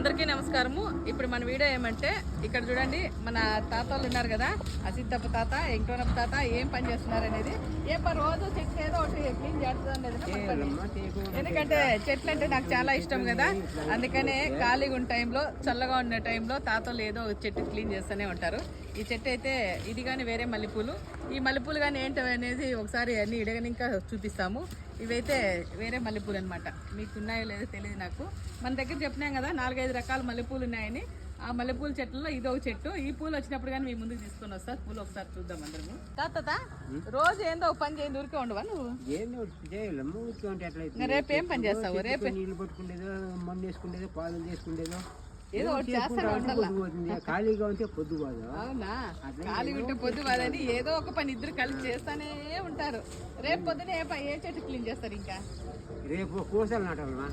అందరికీ నమస్కారము. ఇప్పుడు మన వీడియో ఏమంటే ఇక్కడ చూడండి, మన తాతలు ఉన్నారు కదా, అసిద్ధప్ప తాత, వెంకటరమణ తాత ఏం పని చేస్తున్నారు అనేది. రోజు చెట్లు ఏదో ఒకటి క్లీన్ చేస్తుంది. ఎందుకంటే చెట్లు అంటే నాకు చాలా ఇష్టం కదా, అందుకనే ఖాళీగా ఉన్న టైంలో, చల్లగా ఉన్న టైంలో తాతలు ఏదో ఒక చెట్టు క్లీన్ చేస్తూనే ఉంటారు. ఈ చెట్టు అయితే ఇది కానీ వేరే మల్లెపూలు, ఈ మల్లెపూలు కానీ ఏంటో అనేది ఒకసారి అన్ని ఇడగని ఇంకా చూపిస్తాము. ఇవైతే వేరే మల్లెపూలు అనమాట. మీకు ఉన్నాయో లేదో తెలియదు నాకు. మన దగ్గర చెప్పినాం కదా 4-5 రకాల మల్లెపూలు ఉన్నాయని. ఆ మల్లెపూల చెట్లలో ఇది ఒక చెట్టు. ఈ పూలు వచ్చినప్పుడు కానీ మీ ముందుకు తీసుకొని వస్తా. పూలు ఒకసారి చూద్దాం అందరము. తాత రోజు ఏందో ఒక పని చేయండి, ఊరికే ఉండవా నువ్వు? రేపు ఏం పని చేస్తావు? రేపు నీళ్ళు పట్టుకునేదో, మందు వేసుకునేదో, పాలు చేసుకునేదో, ఏదో ఒకటి చేస్తానే ఉండాలి. ఖాళీగా ఉంటే పొద్దు కాదు. అవునా? ఖాళీగా ఉంటే పొద్దు కాదని ఏదో ఒక పని ఇద్దరు కలిసి చేస్తానే ఉంటారు. రేపు పొద్దున ఏ చెట్టు క్లీన్ చేస్తారు? ఇంకా రేపు కోసాలు నాటాలన్నా.